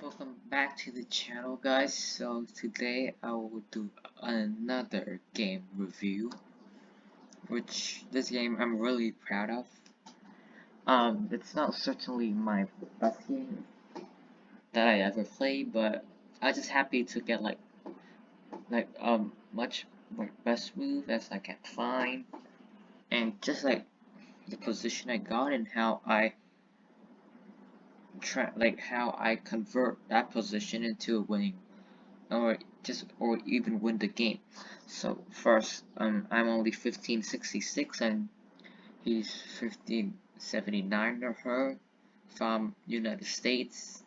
Welcome back to the channel, guys. So today I will do another game review, which this game I'm really proud of. It's not certainly my best game that I ever played, but I just happy to get much best move as I can find, and just like the position I got and how I how I convert that position into a winning or even win the game. So first, I'm only 1566 and he's 1579 or her from United States.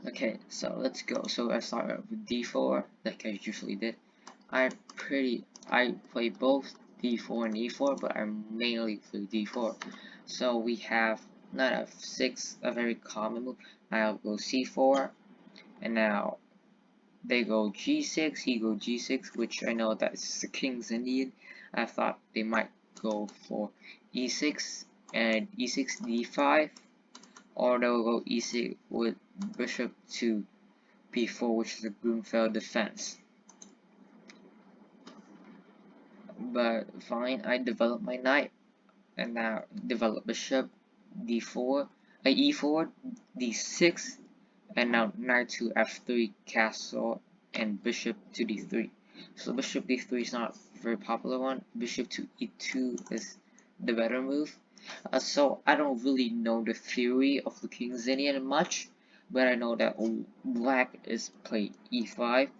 Okay, so let's go. So I start with d4 like I usually did. I play both d4 and e4, but I mainly play d4. So we have knight f6, a very common move. I'll go c4, and now they go g6, he go g6, which I know that's the king's Indian. I thought they might go for e6 and e6 d5, or they'll go e6 with bishop to b4, which is a Grunfeld defense. But fine, I develop my knight, and now develop bishop d4, e4, d6, and now knight to f3 castle and bishop to d3. So bishop d3 is not a very popular one. Bishop to e2 is the better move. So I don't really know the theory of the King's Indian much, but I know that black is play e5,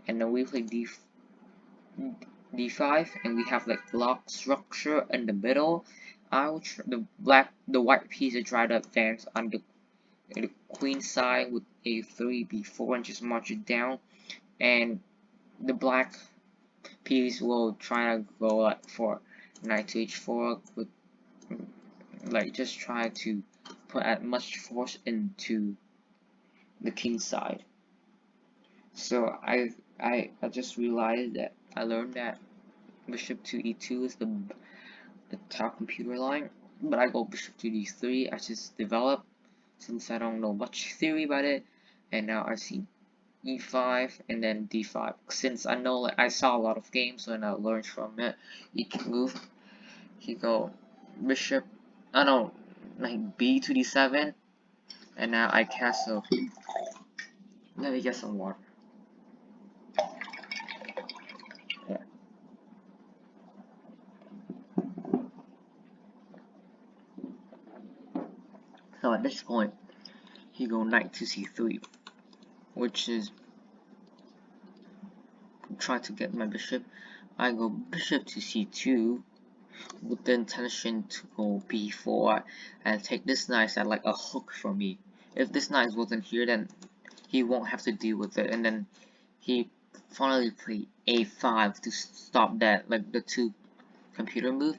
and then we play d5, and we have like block structure in the middle. The white piece is try to advance on the queen side with a3 b4 and just march it down, and the black piece will try to go like for knight to h4 with just try to put as much force into the king side. So I just realized that I learned that bishop to e2 is the top computer line, but I go bishop to d3. I just develop since I don't know much theory about it, and now I see e5 and then d5. Since I know, I saw a lot of games and I learned from it, each move he go bishop, I don't like b to d7, and now I castle. Let me get some water. Yeah. So at this point, he go knight to c3, which is try to get my bishop. I go bishop to c2 with the intention to go b4 and take this knight as like a hook for me. If this knight wasn't here, then he won't have to deal with it, and then he finally played a5 to stop that, like the two computer move.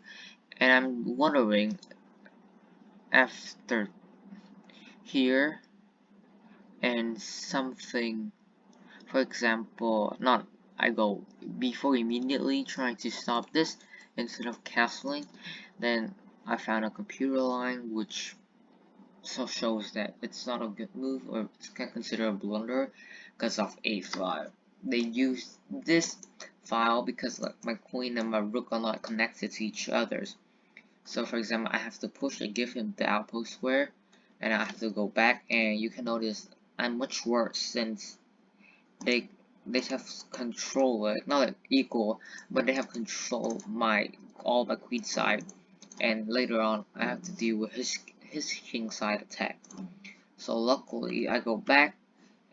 And I'm wondering, after here and something, for example, not I go b4 immediately trying to stop this instead of castling, then I found a computer line which shows that it's not a good move, or it's considered a blunder because of a5. They use this file because like my queen and my rook are not connected to each other. So for example, I have to push and give him the outpost square, and I have to go back, and you can notice I'm much worse since they have control, not like equal, but they have control all my queen side, and later on I have to deal with his king side attack. So luckily I go back,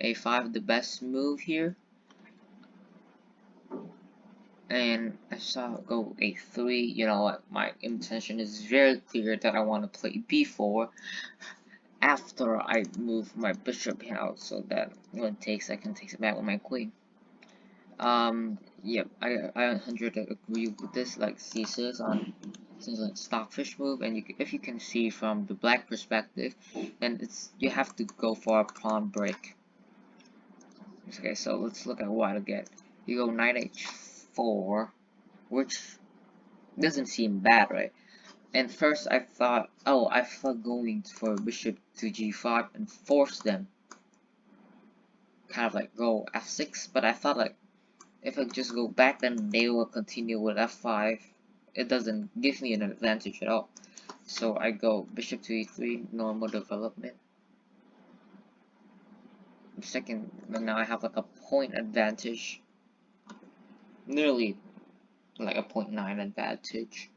a5 the best move here, and I saw go a3. You know what, my intention is very clear that I want to play b4 after I move my bishop out, so that when it takes I can take it back with my queen. Yep, I 100 agree with this, like c6 on since like stockfish move, and if you can see from the black perspective, then you have to go for a pawn break. Okay, so let's look at white again. You go knight h4, which doesn't seem bad, right? And first I thought, oh, I thought going for bishop to g5 and force them, kind of like go f6, but I thought like if I just go back, then they will continue with f5. It doesn't give me an advantage at all. So I go bishop to e3, normal development. Second, now I have like a point advantage, nearly like a 0.9 advantage.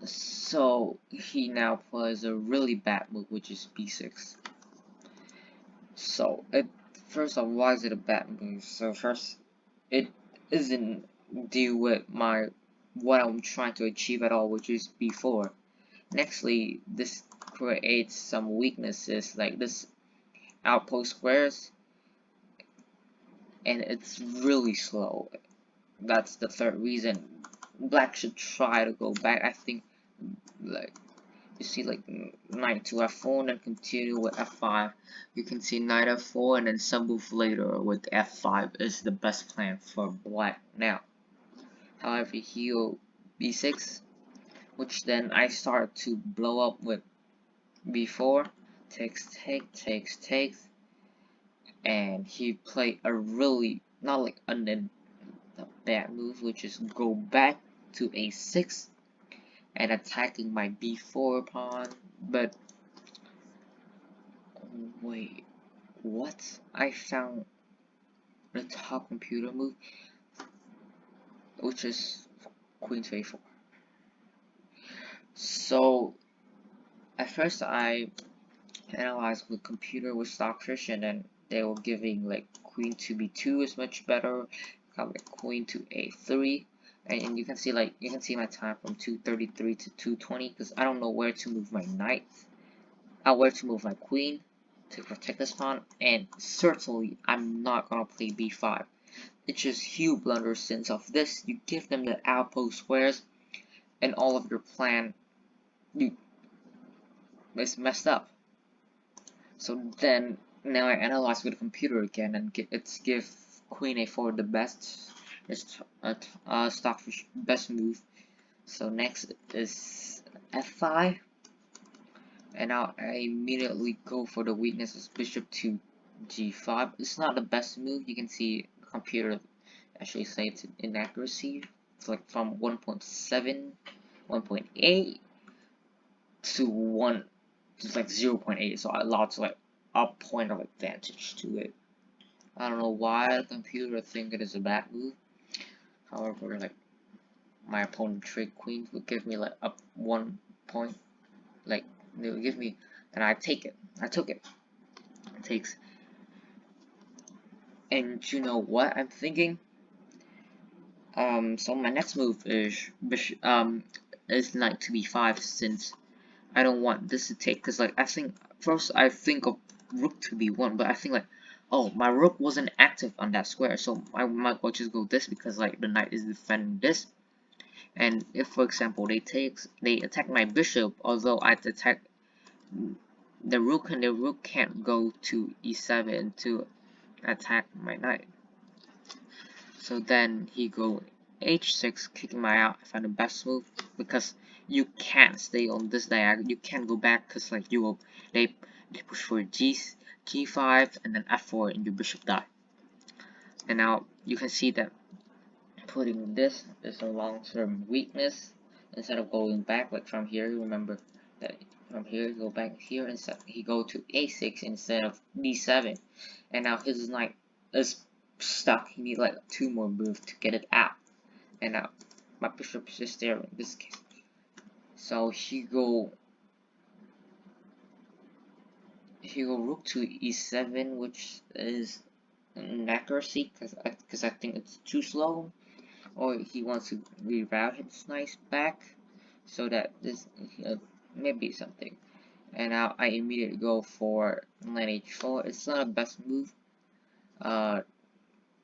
So he now plays a really bad move, which is b6. So first off, why is it a bad move? So first, it isn't deal with what I'm trying to achieve at all, which is b4. Nextly, this creates some weaknesses like this outpost squares, and it's really slow. That's the third reason. Black should try to go back. I think, like, you see, like, knight to f4 and then continue with f5. You can see knight f4 and then some move later with f5 is the best plan for black now. However, he'll b6, which then I start to blow up with b4, takes, and he played a really, not like a bad move, which is go back to a6 and attacking my b4 pawn. But wait, what? I found the top computer move, which is queen to a4. So at first I analyzed with computer with stockfish, and then they were giving like queen to b2 is much better, got like queen to a3, and you can see my time from 233 to 220 because I don't know where to move my knight, where to move my queen to protect this pawn, and certainly I'm not gonna play b5. It's just huge blunder. Since of this you give them the outpost squares and all of your plan is messed up. So then now I analyze with the computer again and give queen a4 the best, stockfish best move. So next is f5, and now I immediately go for the weaknesses bishop to g5. It's not the best move. You can see the computer actually say it's inaccuracy. It's like from 1.7, 1.8 to 1. It's like 0.8, so I lost like a point of advantage to it. I don't know why the computer think it is a bad move. However, like my opponent trade queen would give me like up 1 point. Like they would give me, and I take it. I took it. It takes. And you know what I'm thinking? So my next move is is knight to b5, since I don't want this to take, because like I think of rook to b1, but I think like, oh, my rook wasn't active on that square, so I might well just go this, because like the knight is defending this. And if for example they attack my bishop, although I attack the rook, and the rook can't go to e7 to attack my knight. So then he go h6, kicking my out. I found the best move, because you can't stay on this diagonal. You can't go back, because like they push for g5 and then f4 and your bishop die. And now you can see that putting this is a long-term weakness. Instead of going back like from here, remember that from here go back here, instead he go to a6 instead of b7, and now his knight is stuck. He needs like 2 more moves to get it out, and now my bishop is just there in this case. So he go rook to e7, which is an accuracy, because I think it's too slow, or he wants to reroute his knight back so that this maybe something. And now I immediately go for knight h4. It's not a best move.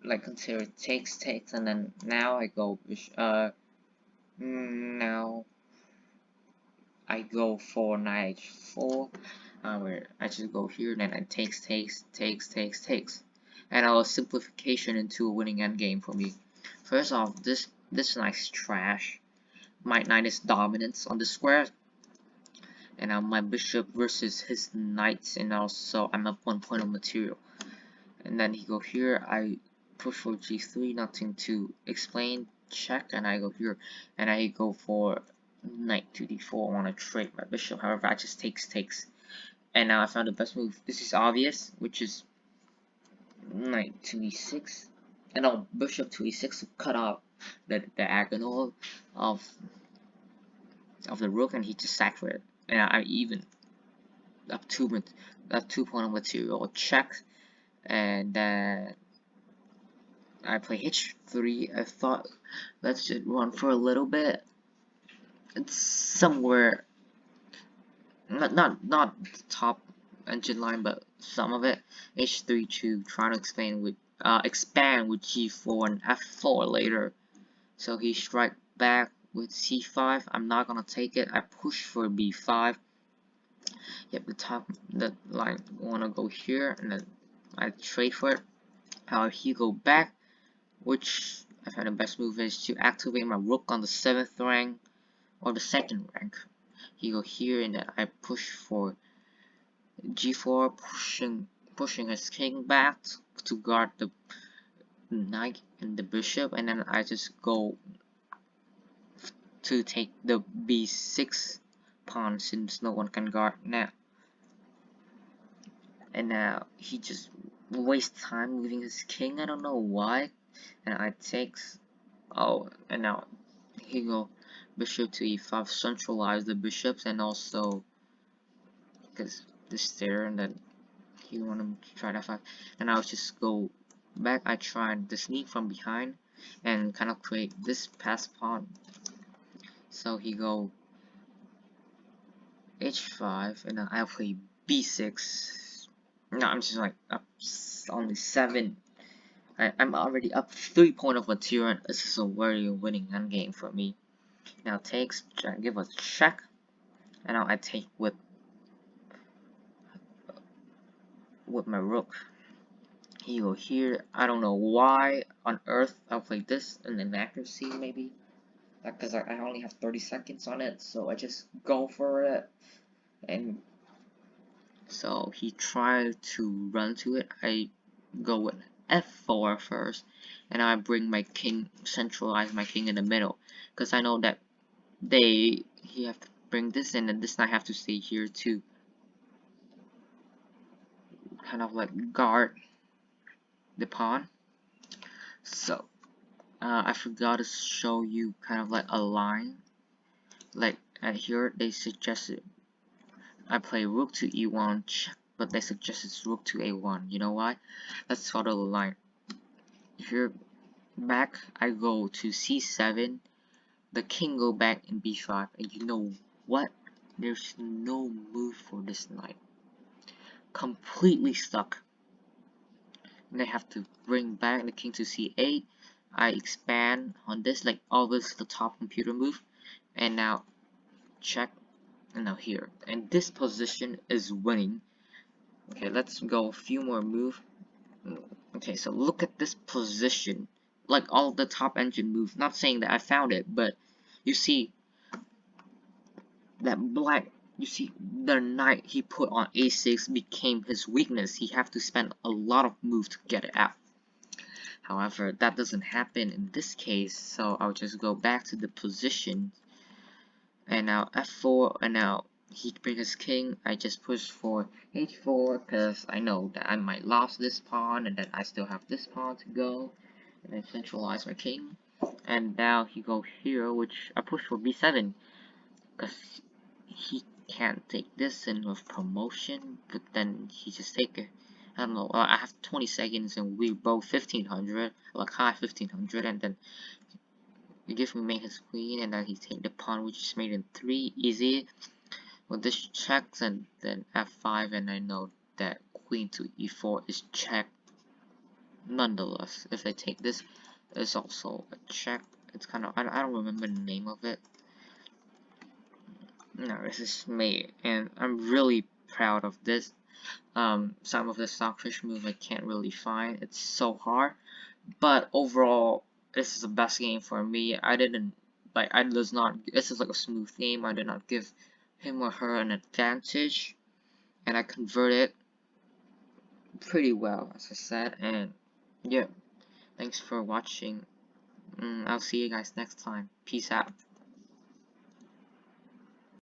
Like consider takes, and then now I go now I go for knight h4, where I just go here, and then I takes, and a simplification into a winning endgame for me. First off, this knight's trash. my knight is dominance on the square, and now my bishop versus his knights, and also I'm up 1 point of material. And then he go here, I push for g3, nothing to explain, check, and I go here, and I go for knight to d4. I want to trade my bishop, however I just takes, and now I found the best move. This is obvious, which is knight to e6, and now bishop to e6 to cut off the diagonal of the rook, and he just sacked it. And I even up 2 point of material, check, and then I play h3. I thought let's just run for a little bit. It's somewhere, not the top engine line, but some of it. h3 to try to expand with g4 and f4 later. So he strike back with c5. I'm not gonna take it. I push for b5. Yep, the line wanna go here, and then I trade for it. He go back, which I find the best move is to activate my rook on the 7th rank or the 2nd rank. He go here, and then I push for g4, pushing his king back to guard the knight and the bishop, and then I just go to take the b6 pawn since no one can guard now. And now he just wastes time moving his king. I don't know why. And I takes. Oh, and now he go bishop to e5, centralize the bishops, and also because this there, and then he want to try to f5, and I'll just go back. I try to sneak from behind and kind of create this pass pawn. So he go h5, and then I'll play b6. No, I'm just like up only 7. I'm already up 3 point of material, and this is a very winning endgame for me. Now takes, give a check, and now I take with my rook. He go here. I don't know why on earth I'll play this in inaccuracy, maybe because I only have 30 seconds on it, so I just go for it. And so he tried to run to it. I go with f4 first, and I bring my king, centralize my king in the middle, because I know that he have to bring this in, and this knight have to stay here to kind of like guard the pawn. So I forgot to show you kind of like a line. Like at here they suggested I play rook to e1 check, but they suggested rook to a1. You know why? Let's follow the line. Here back I go to c7, the king go back in b5, and you know what? There's no move for this knight. Completely stuck. And I have to bring back the king to c8. I expand on this, like always the top computer move, and now check, and now here, and this position is winning. Okay, let's go a few more moves. Okay, so look at this position, like all the top engine moves. Not saying that I found it, but you see that black, you see the knight he put on a6 became his weakness. He have to spend a lot of moves to get it out. However, that doesn't happen in this case, so I'll just go back to the position, and now f4, and now he brings his king. I just push for h4 because I know that I might lose this pawn, and then I still have this pawn to go, and then centralize my king. And now he go here, which I push for b7 because he can't take this in with promotion, but then he just take it. I don't know, I have 20 seconds and we both 1500, like high 1500, and then he gives me mate his queen, and then he take the pawn, which is made in 3, easy. With this checks, and then f5, and I know that queen to e4 is checked. Nonetheless, if I take this, it's also a check. It's kind of, I don't remember the name of it. No, this is made, and I'm really proud of this. Some of the stockfish move I can't really find. It's so hard, but overall, this is the best game for me. I didn't like I does not. This is like a smooth game. I did not give him or her an advantage, and I converted pretty well, as I said. And yeah, thanks for watching. I'll see you guys next time. Peace out.